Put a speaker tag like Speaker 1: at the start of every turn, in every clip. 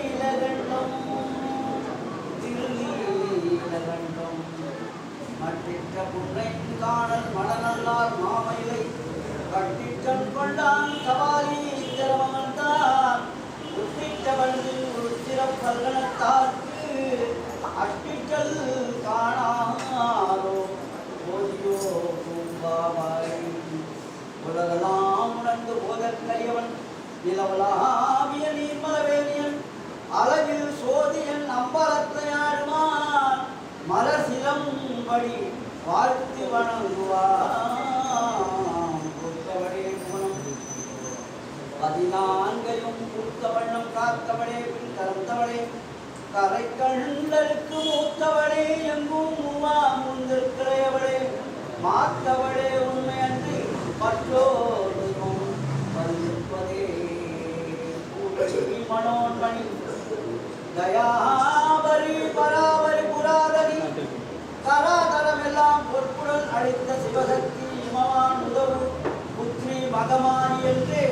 Speaker 1: திருநீலகண்டம் வந்தான் கபாலி திரவம் வந்தான் உத்திட்ட வண்டில் உருத்திரம் பல்கணத்தார்க்கு அஷ்டிக்கல் காணாரோ போதியோ பூம்பாவாய் உலகெல்லாம் உணர்ந்து போதற்கரியவன் நிலவலாவிய நீர்மலவேணியன் அழகில் சோதியன் அம்பலத்தையாடுமான் மலசிலம்படி வாழ்த்து வணங்குவான் பொறுத்தவடே குணம் 14 பூத்த வண்ணம் காத்தவளே பின் கலந்தவளே கரை கண்டலுக்கு மூத்தவளே எங்கும் மூவா முந்திருக்கிறவளே மாத்தவளே உண்மை அன்றி மற்றோரும் வந்திருப்பதே மனோன்மணி தயாபரி பராபரி புராதரி தராதரமெல்லாம் பொற்புடன் அளித்த சிவசக்தி இமவான் உதவு புத்ரி மகமானி என்றே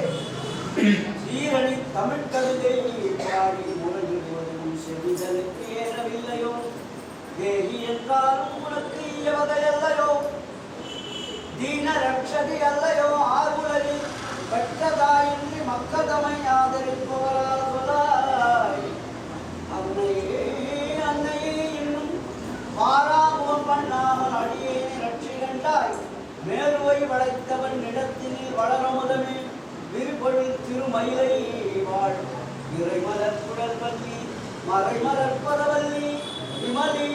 Speaker 1: சீரணி தமிழ் கவிதை பாடி முழங்கிடுவதும் செவிதலுக்கு ஏறவில்லையோ தேகி என்றாலும் உனக்கு இயவகை அல்லையோ தீன ரட்சதி அல்லையோ ஆர்வுலகில் பெற்றதாயின்றி மக்கதமை ஆதரிப்பவரால் சொல்லாய் அன்னையே அன்னையே இன்னும் மாறாமுகம் பண்ணாமல் அடியேனை ரட்சி கண்டாய் மேலுவை வளைத்தவன் இடத்தினில் வளரமுதமே விருப்பொழில் திருமயிலை வாழ் இறைமலர் குடல் வல்லி மறைமலர் பதவல்லி விமலி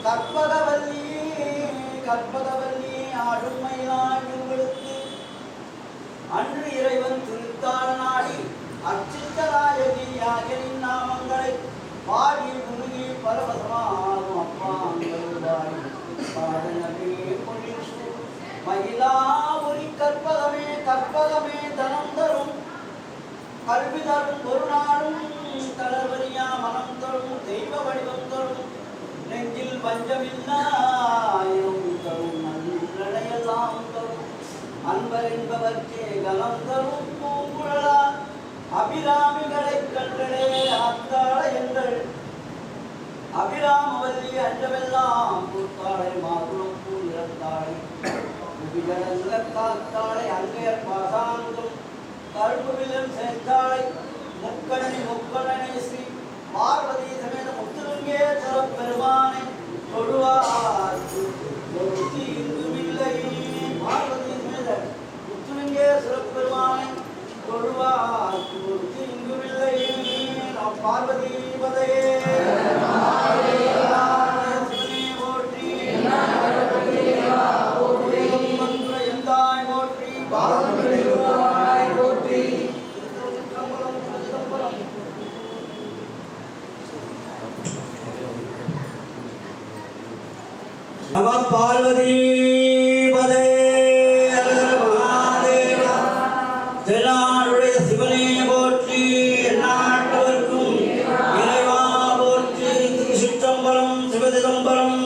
Speaker 1: கற்பகவல்லி கற்பகவல்லி ஆடும் மயிலாய் உங்களுக்கு அன்று இறைவன் திருத்தாள் நாடி அச்சித்தராயகி யாகனின் நாமங்களை பாடி முருகி பரவசமாகும் அப்பாங்கருவாய் பாடனவே பொழில் மயிலாபுரி கற்பகமே கற்பகமே தனம் தரும் கல்வி தரும் ஒரு நாளும் தளர்வரியா மனம் தரும் தெய்வ வடிவம் தரும் நெஞ்சில் பஞ்சமில்லாயிரம் தரும் நல்லடையெல்லாம் தரும் அன்பர் என்பவர்க்கே கலம் தரும் பூங்குழலால் அபிராமிகளை கண்டடே ஆத்தாளை எங்கள் அபிராமவல்லி அன்றவெல்லாம் பூத்தாளை மாதுளம் பூ இறந்தாளை புவிகடந்த காத்தாளை அங்கையர் பாசாங்கம் கருப்புவில்லம் சேர்த்தாளை முக்கணனை ஸ்ரீ பார்வதி சமேத முத்துலிங்கேஸ்வர பெருமானை தொழுவார்க்கு ஒருத்தி இங்குமில்லை பார்வதி சமேத முத்துலிங்கேஸ்வர பெருமானை தொழுவார்க்கு ஒருத்தி இங்குமில்லை நாம் பார்வதி பதையே நம பார்வதி பதே மகாதேவா தென்னாடுடைய சிவனே போற்றி எந்நாட்டவர்க்கும் இறைவா போற்றி திருச்சிற்றம்பலம் சிவசிதம்பரம்.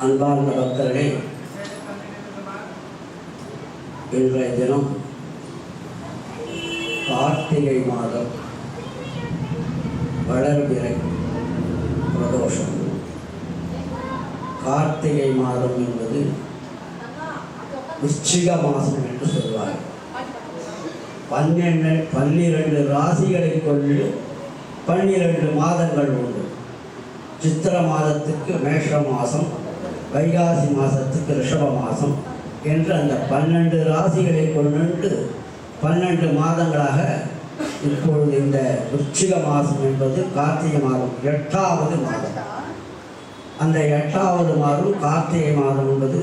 Speaker 1: அன்பார்ந்த பக்தர்களே, இன்றைய தினம் கார்த்திகை மாதம் வளர்பிறை பிரதோஷம். கார்த்திகை மாதம் என்பது விருச்சிக மாதம் என்று சொல்வார். 12 ராசிகளை கொண்டு 12 மாதங்கள் உண்டு. சித்திர மாதத்துக்கு மேஷ மாதம், வைகாசி மாதத்துக்கு ரிஷப மாதம் என்று அந்த 12 ராசிகளை கொண்டு 12 மாதங்களாக இப்பொழுது இந்த விருச்சிக மாதம் என்பது கார்த்திகை மாதம் 8வது மாதம். அந்த 8வது மாதம் கார்த்திகை மாதம் என்பது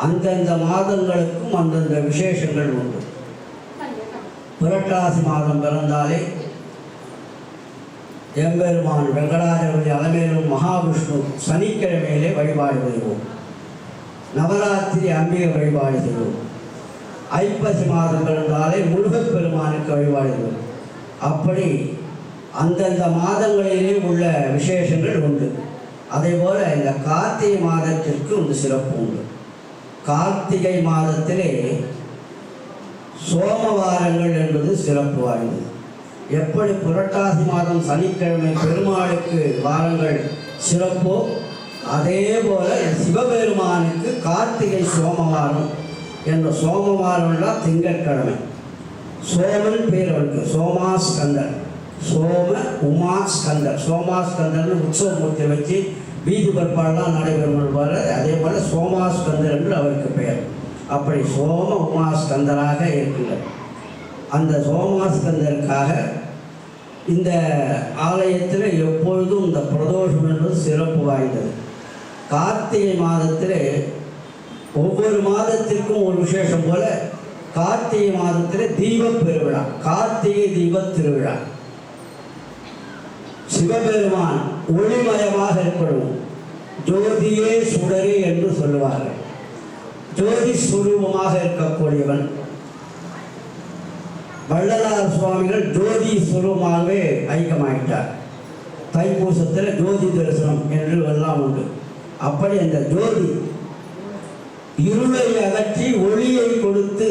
Speaker 1: அந்தந்த மாதங்களுக்கும் அந்தந்த விசேஷங்கள் உண்டு. புரட்டாசி மாதம் பிறந்தாலே எம்பெருமான் வெங்கடாஜபதி அலமேலும் மகாவிஷ்ணு சனிக்கிழமையிலே வழிபாடு செய்வோம். நவராத்திரி அம்பிகை வழிபாடு செய்வோம். ஐப்பசி மாதம் பிறந்தாலே முருகப் பெருமானுக்கு வழிபாடு செய்வோம். அப்படி அந்தந்த மாதங்களிலே உள்ள விசேஷங்கள் உண்டு. அதே போல இந்த கார்த்திகை மாதத்திற்கு ஒரு சிறப்பு உண்டு. கார்த்திகை மாதத்திலே சோமவாரங்கள் என்பது சிறப்பு வாய்ந்தது. எப்படி புரட்டாசி மாதம் சனிக்கிழமை பெருமாளுக்கு வாரங்கள் சிறப்போ அதே போல சிவபெருமானுக்கு கார்த்திகை சோமவாரம் என்ற சோமவாரம்னா திங்கட்கிழமை. சோமன் பேர் அவருக்கு, சோமாஸ்கந்தர். சோம உமாஸ்கந்தர். சோமாஸ்கந்தர்னு உற்சவமூர்த்தி வச்சு வீதி பற்பாடெல்லாம் நடைபெறுவார். அதே போல் சோமாஸ்கந்தர் என்று அவருக்கு பெயர். அப்படி சோம உமாஸ்கந்தராக இருக்கிறார். அந்த சோமாஸ்கந்தருக்காக இந்த ஆலயத்தில் எப்பொழுதும் இந்த பிரதோஷம் என்பது சிறப்பு வாய்ந்தது. கார்த்திகை மாதத்தில் ஒவ்வொரு மாதத்திற்கும் ஒரு விசேஷம் போல கார்த்திகை மாதத்தில் தீபப் பெருவிழா, கார்த்திகை தீபத் திருவிழா. சிவபெருமான் ஒளிமயமாக ஏற்படும், ஜோதியே சுடரே என்று சொல்லுவார்கள். ஜோதி ஸ்வரூபமாக இருக்கக்கூடியவன் வள்ளலார் சுவாமிகள் ஜோதி ஸ்வரூபமாகவே ஐக்கியமாயிட்டார். தைப்பூசத்தில் ஜோதி தரிசனம் என்று எல்லாம் உண்டு. அப்படி அந்த ஜோதி இருளை அகற்றி ஒளியை கொடுத்து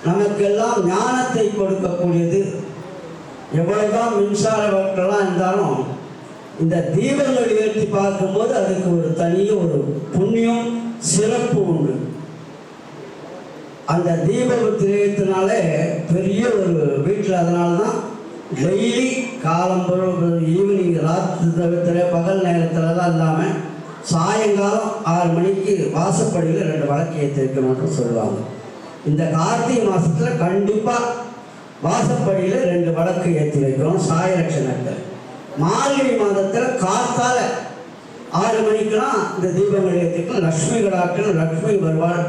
Speaker 1: நமக்கெல்லாம் ஞானத்தை கொடுக்கக்கூடியது. எவ்வளவுதான் மின்சார வட்டெல்லாம் இருந்தாலும் இந்த தீபங்கள் ஏற்றி பார்க்கும்போது அதுக்கு ஒரு தனி ஒரு புண்ணியம் சிறப்பு உண்டு. அந்த தீபத்தினாலே பெரிய ஒரு வீட்டில், அதனால தான் டெய்லி காலம்பரம் ஈவினிங் ராத்திரி பகல் நேரத்தில் தான் இல்லாமல் சாயங்காலம் 6 மணிக்கு வாசப்படியில் 2 விளக்கு ஏற்றி வைக்கணும்னு சொல்லுவாங்க. இந்த கார்த்திகை மாதத்தில் கண்டிப்பாக வாசப்படியில் 2 விளக்கு ஏற்றி வைக்கணும் சாயலட்சணத்தில். மார்கழி மாதத்தில் காத்தால் 6 மணிக்கெல்லாம் இந்த தீபங்கள் ஏற்றிக்கணும். லக்ஷ்மி கடாட்டம், லக்ஷ்மி வருவாள்,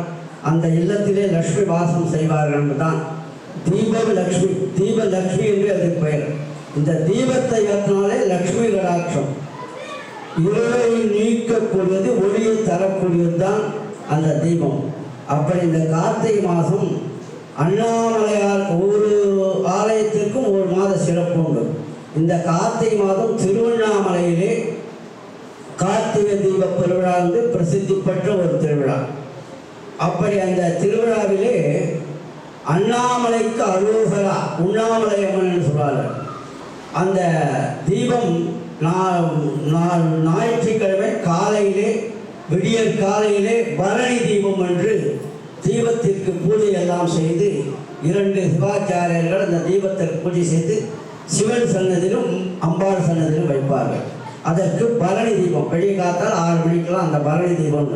Speaker 1: அந்த இல்லத்திலே லக்ஷ்மி வாசம் செய்வார்கள் என்பதுதான் தீபம் லக்ஷ்மி. தீப லக்ஷ்மி என்று அதுக்கு பெயர். இந்த தீபத்தை ஏற்றினாலே லக்ஷ்மி கடாட்சம், இருளை நீக்கக்கூடியது, ஒளியை தரக்கூடியது தான் அந்த தீபம். அப்படி இந்த கார்த்திகை மாதம் அண்ணாமலையார் ஒவ்வொரு ஆலயத்திற்கும் ஒரு மாத சிறப்பு உண்டு. இந்த கார்த்திகை மாதம் திருவண்ணாமலையிலே கார்த்திகை தீப பெருவிழா வந்து பிரசித்தி பெற்ற ஒரு திருவிழா. அப்படி அந்த திருவிழாவிலே அண்ணாமலைக்கு அரோகரா, உண்ணாமலை அம்மன் என்று சொல்வார்கள். அந்த தீபம் ஞாயிற்றுக்கிழமை காலையிலே, விடியற் காலையிலே பரணி தீபம் என்று தீபத்திற்கு பூஜை எல்லாம் செய்து 2 சிவாச்சாரியர்கள் அந்த தீபத்திற்கு பூஜை செய்து சிவன் சன்னதிலும் அம்பாள் சன்னதிலும் வைப்பார்கள். அதற்கு பரணி தீபம் வெளியே காத்தால் 6 மணிக்கெல்லாம் அந்த பரணி தீபம்.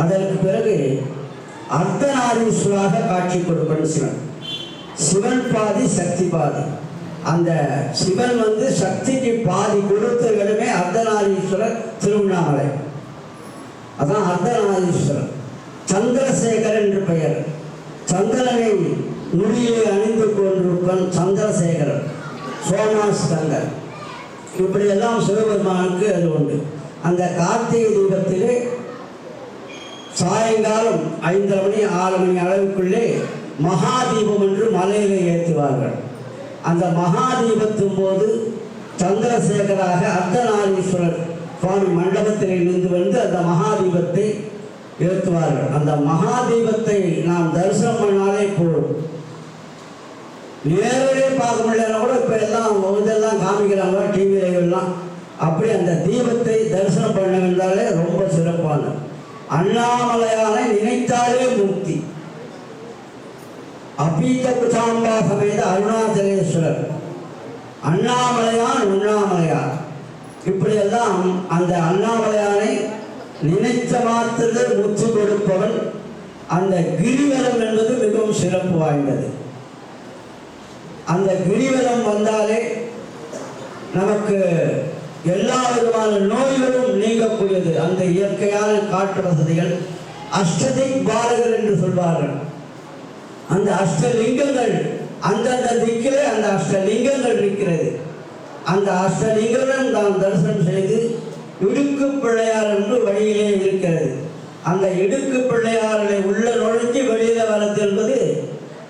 Speaker 1: அதற்கு பிறகு அர்த்தநாரீஸ்வராக காட்சி கொடுப்பது சிவன். சிவன் பாதி சக்தி பாதி. அந்த சிவன் வந்து சக்திக்கு பாதி கொடுத்த இடமே அர்த்தநாரீஸ்வரர் திருவண்ணாமலை. அதான் அர்த்தநாரீஸ்வரர். சந்திரசேகர் என்று பெயர். சந்திரனை முடியை அணிந்து கொண்டிருப்பன் சந்திரசேகரன், சோமாஸ்கந்தர். இப்படியெல்லாம் சிவபெருமானுக்கு அது உண்டு. அந்த கார்த்திகை தீபத்திலே சாயங்காலம் 5:30 மணி 6 மணி அளவுக்குள்ளே மகாதீபம் என்று மலையிலே ஏற்றுவார்கள். அந்த மகாதீபத்தின் போது சந்திரசேகராக அர்த்தநாரீஸ்வரர் சுவாமி மண்டபத்தில் இருந்து வந்து அந்த மகாதீபத்தை ஏற்றுவார்கள். அந்த மகாதீபத்தை நாம் தரிசனம் பண்ணாலே போதும். நேரடியே பார்க்க முடியலன்னா கூட இப்போ எல்லாம் இதெல்லாம் காமிக்கிறாங்க டிவியில் எல்லாம். அப்படி அந்த தீபத்தை தரிசனம் பண்ண வேண்டாலே ரொம்ப சிறப்பானது. அண்ணாமலையானை நினைத்தாலே முக்தி. அபீத குசாம்பா சமேத அருணாச்சலேஸ்வரர், அண்ணாமலையான், உண்ணாமலையார். இப்படியெல்லாம் அந்த அண்ணாமலையானை நினைத்த மாத்திரத்தில் முற்று கொடுப்பவன். அந்த கிரிவலம் என்பது மிகவும் சிறப்பு வாய்ந்தது. அந்த கிரிவலம் வந்தாலே நமக்கு எல்லா விதமான நோய்களும் நீங்கக்கூடியது. அந்த இயற்கையான காற்று வசதிகள், அஷ்டதிக் பாலகர் என்று சொல்வார்கள். அந்த அஷ்டலிங்கங்கள் அந்தந்த திக்கிலே அந்த அஷ்டலிங்கங்கள் இருக்கிறது. அந்த அஷ்டலிங்கங்களும் நாம் தரிசனம் செய்து இடுக்கு பிள்ளையார் என்று வழியிலே இருக்கிறது. அந்த இடுக்கு பிள்ளையார்களை உள்ள நுழைஞ்சி வெளியில வரது என்பது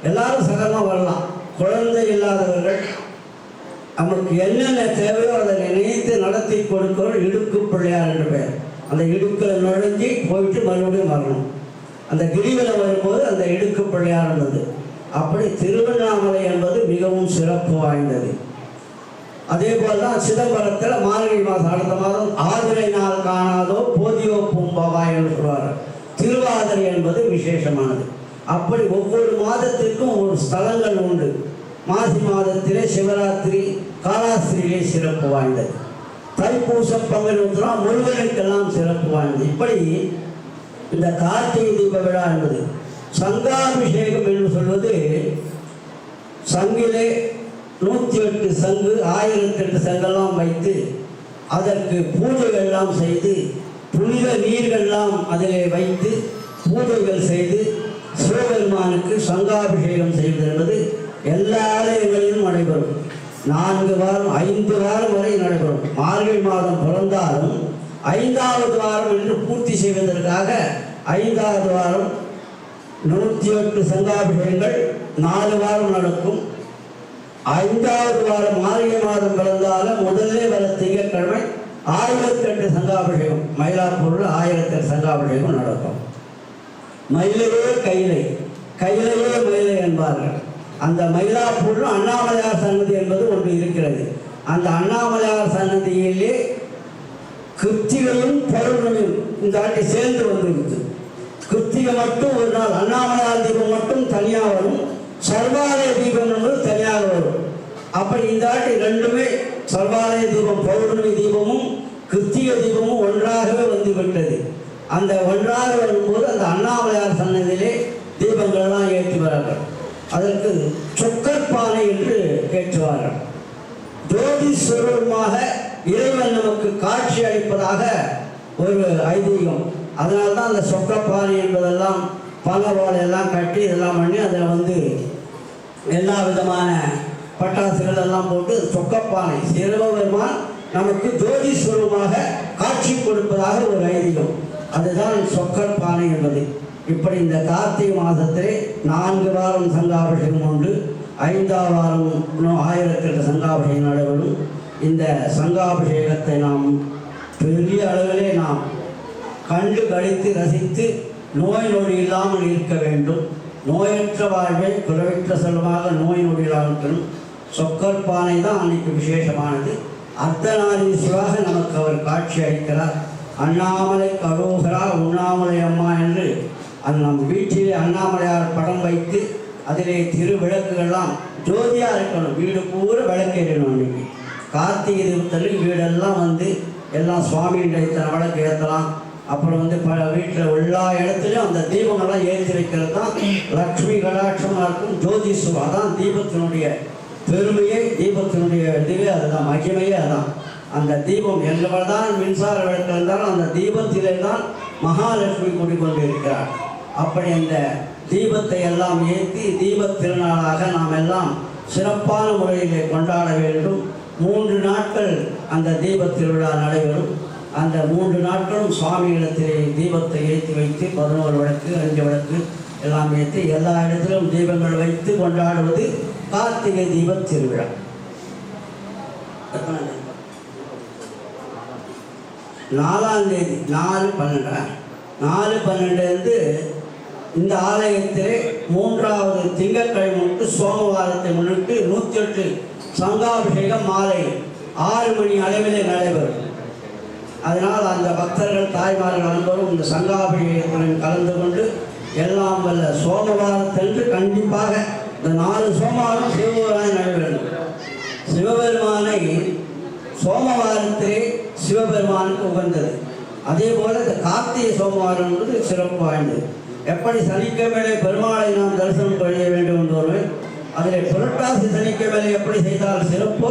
Speaker 1: எல்லாரும் சகலமாக வரலாம். குழந்தை இல்லாதவர்கள் நமக்கு என்னென்ன தேவையோ அதை நினைத்து நடத்தி கொடுக்கிறோம். இடுக்கு பிள்ளையார் என்று பெயர். அந்த இடுக்கில் நுழைஞ்சி போயிட்டு மறுபடியும் வரணும். அந்த கிரிவலம் வரும்போது அந்த இடுக்கு பிள்ளையார் இருந்தது. அப்படி திருவண்ணாமலை என்பது மிகவும் சிறப்பு வாய்ந்தது. அதே போல்தான் சிதம்பரத்தில் மார்கழி மாதம் அடுத்த மாதம் ஆதிரை நாள் காணாதோ போதியோ பூம்பாவா என்று சொல்வார். திருவாதிரை என்பது விசேஷமானது. அப்படி ஒவ்வொரு மாதத்திற்கும் ஒரு ஸ்தலங்கள் உண்டு. மாசி மாதத்திலே சிவராத்திரி காலாஸ்திரியிலே சிறப்பு வாய்ந்தது. தைப்பூசம் பங்குனி உத்திரம் முருகனுக்கெல்லாம் சிறப்பு வாய்ந்தது. இப்படி இந்த கார்த்திகை தீப விழா என்பது சங்காபிஷேகம் என்று சொல்வது, சங்கிலே 108 சங்கு 1008 சங்கெல்லாம் வைத்து அதற்கு பூஜைகள்லாம் செய்து புனித நீர்கள்லாம் அதிலே வைத்து பூஜைகள் செய்து சிவபெருமானுக்கு சங்காபிஷேகம் செய்வது என்பது எல்லா ஆலயங்களிலும் நடைபெறும். 4 வாரம் 5 வாரம் வரை நடைபெறும். மார்கழி மாதம் பிறந்தாலும் 5வது வாரம் என்று பூர்த்தி செய்வதற்காக 5வது வாரம் 108 சங்காபிஷேகங்கள் 4 வாரம் நடக்கும். 5வது வாரம் மார்கழி மாதம் பிறந்தாலும் முதல்ல வர திங்கட்கிழமை 1008 சங்காபிஷேகம், மயிலாப்பூரில் 1008 சங்காபிஷேகம் நடக்கும். மயிலையே கைலை, கையிலையே மயிலை என்பார்கள். அந்த மயிலாப்பூரில் அண்ணாமலையார் சன்னதி என்பது ஒன்று இருக்கிறது. அந்த அண்ணாமலையார் சன்னதியிலே கிருத்திகையும் பௌர்ணமியும் இந்த ஆட்டி சேர்ந்து வந்துவிடுது. கிருத்திகை மட்டும் ஒரு நாள் அண்ணாமலையார் தீபம் மட்டும் தனியாக வரும், சர்வாலய தீபம் என்பது தனியாக வரும். அப்படி இந்த ஆட்டி ரெண்டுமே சர்வாலய தீபம் பௌர்ணமி தீபமும் கிருத்திகை தீபமும் ஒன்றாகவே வந்துவிட்டது. அந்த ஒன்றாக வரும்போது அந்த அண்ணாமலையார் சன்னதியிலே தீபங்கள்லாம் ஏற்றுவார்கள். அதற்கு சொக்கற்பானை என்று ஏற்றுவார்கள். ஜோதி சுரூபமாக இறைவன் நமக்கு காட்சி அளிப்பதாக ஒரு ஐதீகம். அதனால்தான் அந்த சொக்கப்பானை என்பதெல்லாம் பலவாள் எல்லாம் கட்டி இதெல்லாம் பண்ணி அதில் எல்லா விதமான பட்டாசுகள் எல்லாம் போட்டு சொக்கப்பானை சிவபெருமான் நமக்கு ஜோதி சுரூபமாக காட்சி கொடுப்பதாக ஒரு ஐதீகம். அதுதான் சொக்கற்பானை என்பது. இப்படி இந்த கார்த்திகை மாதத்திலே 4 வாரம் சங்காபிஷேகம் உண்டு. 5வது வாரம் 1008 சங்காபிஷேகம் நடைபெறும். இந்த சங்காபிஷேகத்தை நாம் பெரிய அளவிலே நாம் கண்டு கழித்து ரசித்து நோய் நொடி இல்லாமல் இருக்க வேண்டும். நோயற்ற வாழ்வை குறைவற்ற செல்வமாக நோய் நொடி இல்லாமல் சொக்கற்பானை தான் அன்னைக்கு விசேஷமானது. அர்த்தநாரீஸ்வராக நமக்கு அவர் காட்சி அளிக்கிறார். அண்ணாமலை கரோகரா உண்ணாமலை அம்மா என்று அது நம் வீட்டிலே அண்ணாமலையார் படம் வைத்து அதிலே திருவிளக்குகள்லாம் ஜோதியாக இருக்கணும். வீடு பூரா விளக்கேறணும். அன்றைக்கி கார்த்திகை தீபத்தில் வீடெல்லாம் எல்லாம் சுவாமியின் இத்தனை விளக்கு ஏற்றலாம். அப்புறம் பல வீட்டில் எல்லா இடத்துலையும் அந்த தீபங்கள்லாம் ஏற்றி வைக்கிறது தான் லக்ஷ்மி கடாட்சமாக இருக்கும். ஜோதி சுவா தான் தீபத்தினுடைய பெருமையே, தீபத்தினுடைய இதுவே அதுதான், மகிமையே அதான். அந்த தீபம் எங்கதான் மின்சார விளக்கு இருந்தாலும் அந்த தீபத்திலே தான் மகாலட்சுமி குடிக்கொண்டிருக்கிறார். அப்படி அந்த தீபத்தை எல்லாம் ஏற்றி தீபத் திருநாளாக நாம் எல்லாம் சிறப்பான முறையிலே கொண்டாட வேண்டும். 3 நாட்கள் அந்த தீபத் திருவிழா நடைபெறும். அந்த 3 நாட்களும் சுவாமியிடத்திலே தீபத்தை ஏற்றி வைத்து 11 விளக்கு 5 விளக்கு எல்லாம் ஏற்றி எல்லா இடத்திலும் தீபங்கள் வைத்து கொண்டாடுவது கார்த்திகை தீபத் திருவிழா. 4ஆம் தேதி 4/12 இந்த ஆலயத்திலே 3வது திங்கட்கிழமை முன்னிட்டு சோமவாரத்தை முன்னிட்டு 108 சங்காபிஷேகம் மாலை 6 மணி அளவிலே நடைபெறும். அதனால் அந்த பக்தர்கள் தாய்மார்கள் அனைவரும் இந்த சங்காபிஷேகத்துடன் கலந்து கொண்டு எல்லாம் வல்ல சோமவாரத்தன்று கண்டிப்பாக இந்த 4 சோமவாரம் சிவபெருமானை நடைபெறும். சிவபெருமானை சோமவாரத்திலே சிவபெருமானுக்கு உகந்தது. அதே போல இந்த கார்த்திகை சோமவாரம் என்பது சிறப்பு வாய்ந்தது. எப்படி சனிக்கிழமையிலே பெருமாளை நாம் தரிசனம் செய்ய வேண்டும் என்று அதில் புரட்டாசி சனிக்கிழமையிலே எப்படி செய்தால் சிறப்போ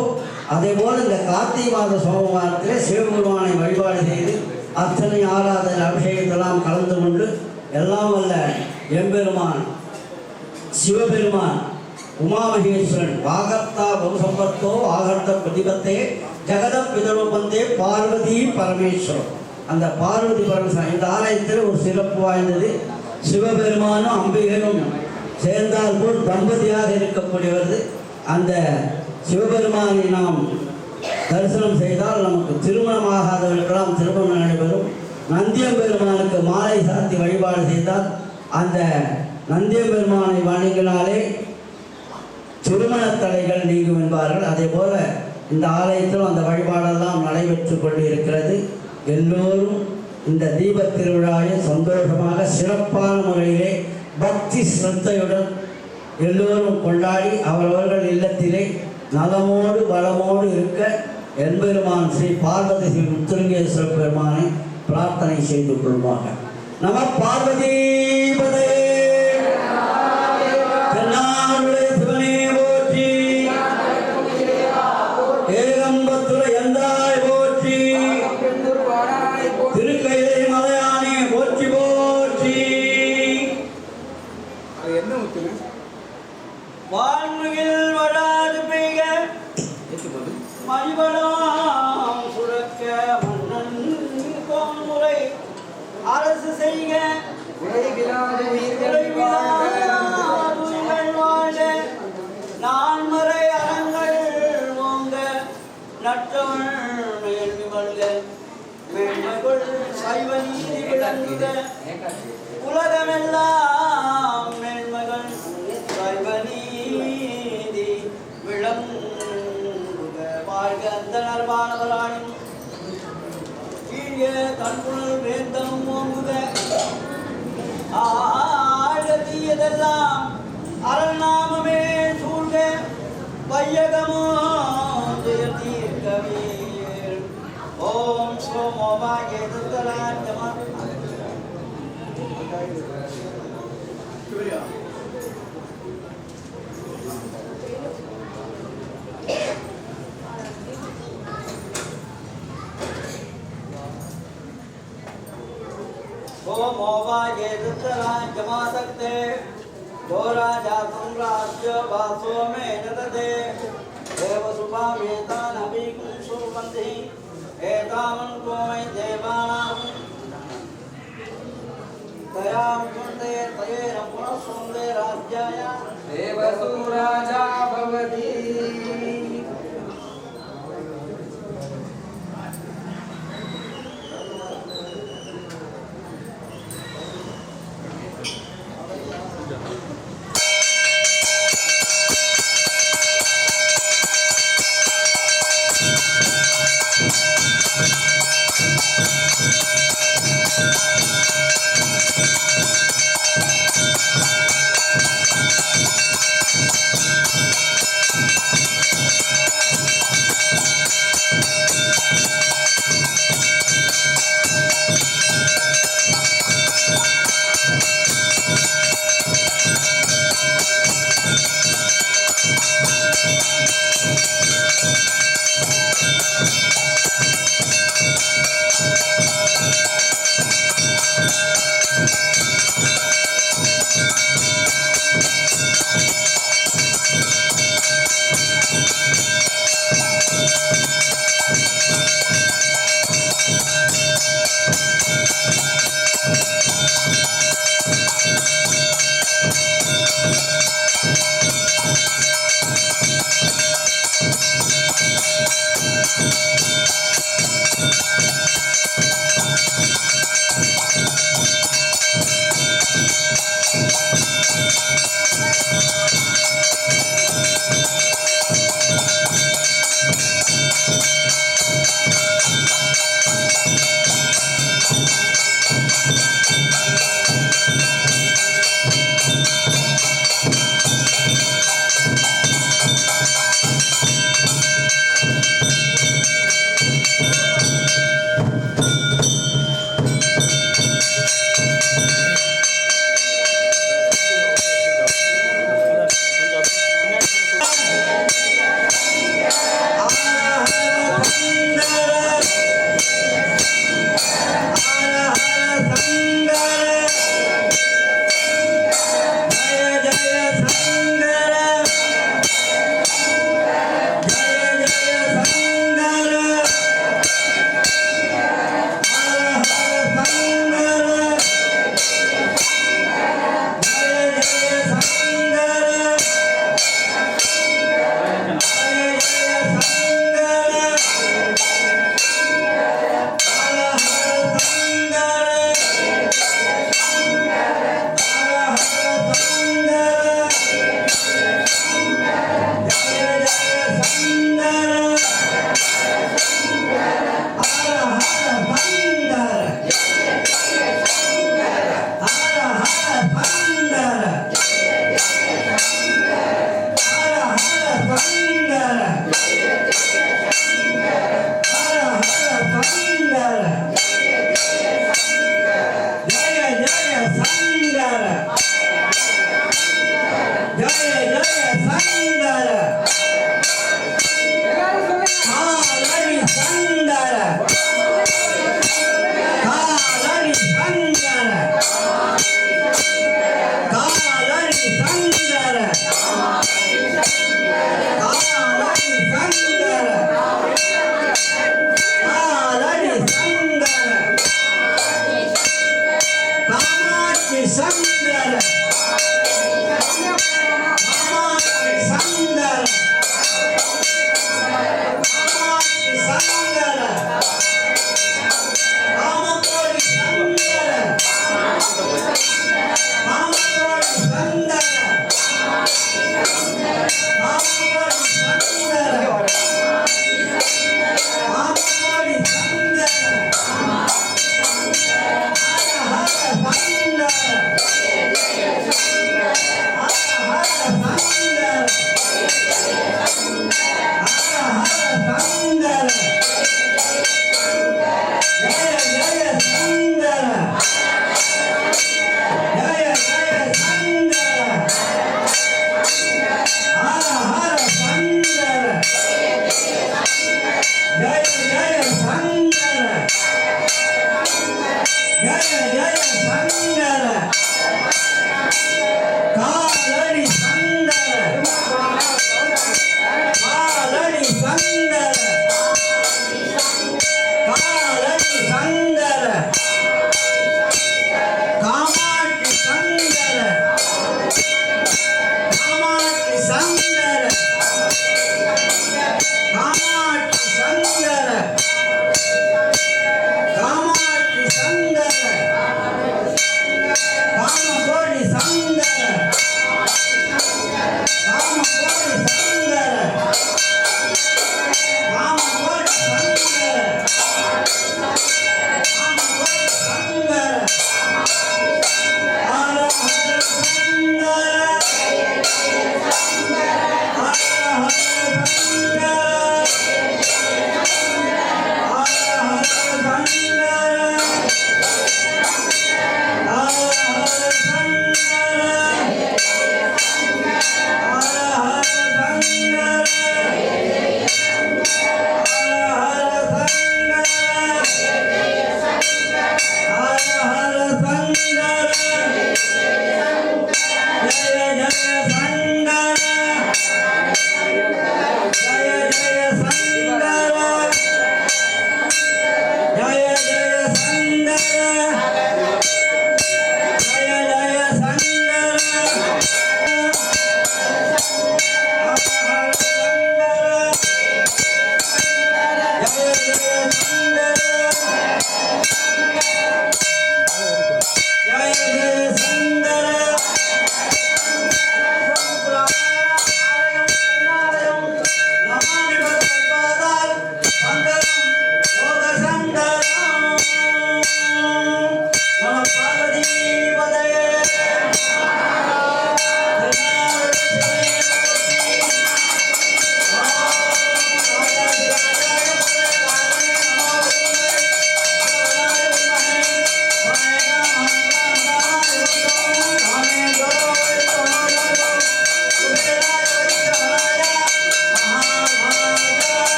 Speaker 1: அதே போல இந்த கார்த்திகை மாத சோமவாரத்திலே சிவபெருமானை வழிபாடு செய்து அர்ச்சனை ஆராதனை அபிஷேகத்தெல்லாம் கலந்து கொண்டு எல்லாம் வல்ல எம்பெருமான் சிவபெருமான் உமாமகேஸ்வரன் வாகர்த்தா பௌசம்பத்தோ ஆகர்த்த பிரதிபத்தே ஜெகத பிதரூபந்தே பார்வதி பரமேஸ்வரன். அந்த பார்வதி பரமேஸ்வரன் இந்த ஆலயத்தில் ஒரு சிறப்பு வாய்ந்தது. சிவபெருமானும் அம்பிகையும் சேர்ந்தால் போல் தம்பதியாக இருக்கக்கூடியவது. அந்த சிவபெருமானை நாம் தரிசனம் செய்தால் நமக்கு திருமணமாகாதவர்களுக்கெல்லாம் திருமணம் நடைபெறும். நந்தியம்பெருமானுக்கு மாலை சாத்தி வழிபாடு செய்தால் அந்த நந்தியம்பெருமானை வணங்கினாலே திருமண தடைகள் நீங்கும் என்பார்கள். அதே போல இந்த ஆலயத்திலும் அந்த வழிபாடெல்லாம் நடைபெற்று கொண்டு இருக்கிறது. எல்லோரும் இந்த தீபத் திருவிழாவை சந்தோஷமாக சிறப்பான முறையிலே பக்தி சிரத்தையுடன் எல்லோரும் கொண்டாடி அவரவர்கள் இல்லத்திலே நலமோடு வளமோடு இருக்க எம்பெருமான் ஸ்ரீ பார்வதி ஸ்ரீ முத்துலிங்கேஸ்வர பெருமானை பிரார்த்தனை செய்து கொள்வாங்க. நம பார்வதி பதே தென்னாடுடைய சிவனே போற்றி, ஏகம்பத்துறை எந்தாய் போற்றி, திருக்கையிலை மலையானே போற்றி போற்றி. வான்மிகில் வடாது பெய்க மணிவளாம் சுரக்க மன்னன் கோன்முறை அரசு செய்க வாழ்க நான்மறை அறங்கள் ஓங்க நற்றவள் மேல்வி வல்க மேன்மைகள் சைவ நீதி விளங்குக உலகமெல்லாம் மேன்மைகள் சைவ நீதி விளங்குக வாழ்க அந்த நர்வானவராயும் கீழே கண்புணர் வேந்தனும் ஓங்குக ஆழத்தீயதெல்லாம் அரணாமமே சூழ்க வையகமோ தீர்க்கவே. ஓம் சோமோபாய துர்கராஜமா सोमोवाये रुद्रराज्यमासक्ते गोराजा सम्राज्य वासो मे नदते देवसुभामेतानभिकुं सुबन्धि एतावन् को मयि देवानां तयां कुन्दे तयेन पुनः सुन्दे राज्याय देवसुराजा भवति. சங்கர காமாட்சி சங்கர காமாட்சி சங்கர காமகோடி சங்கர காமகோடி சங்கர காமகோடி சங்கர காமகோடி சங்கர ஹர ஹர சங்கர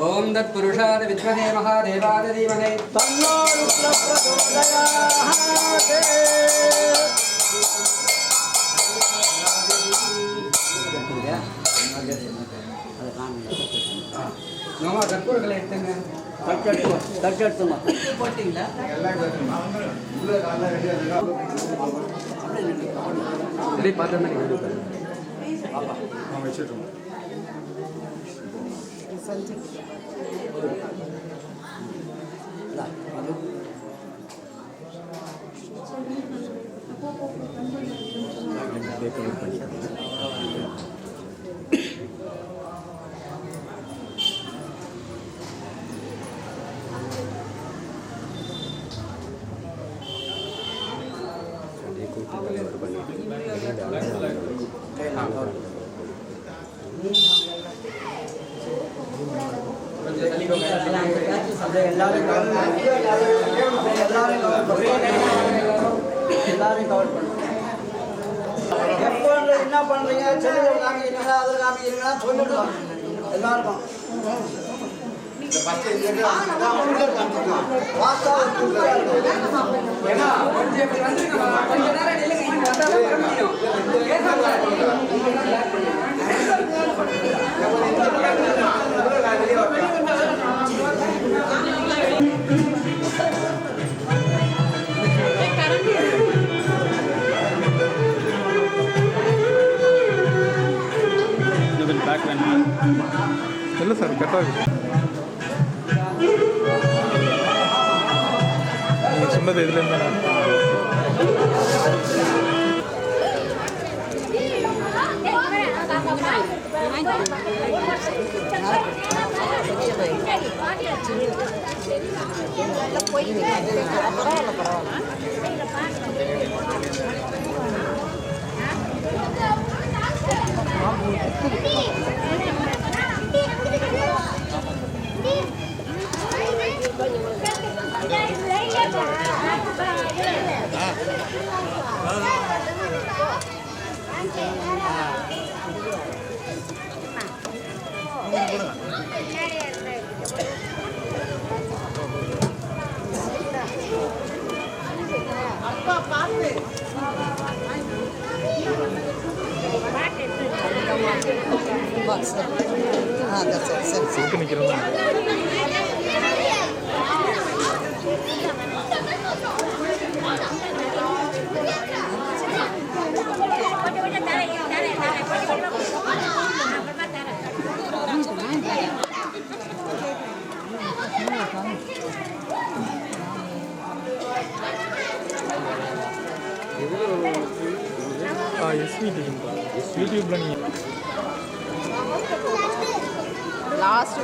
Speaker 2: ओम तत्पुरुषाय विद्महे महादेवाय धीमहि तन्नो रुद्रः प्रचोदयात्। நம்ம கற்பூரங்களை எடுத்துங்க. தட்டெடுத்துமா போட்டிங்களா? அப்படியே பார்த்த மாதிரி வச்சுட்டோம்.
Speaker 1: என்ன பண்றீங்க? செல்லுல காமிக்கிறீங்களா, அதில் காமிக்கிறீங்களா சொல்லிடுவோம் எல்லாருக்கும்.
Speaker 3: இல்லை சார் கரெக்டாக இருக்கு. நீங்கள் சொன்னது எதுல இருந்தா
Speaker 4: Hãy subscribe cho kênh Ghiền Mì Gõ để không bỏ lỡ những video hấp dẫn.
Speaker 3: இதுக்கு நிற்கிறோம் எஸ்விடி யூடியூப்ல நீங்கள்
Speaker 4: லாஸ்ட்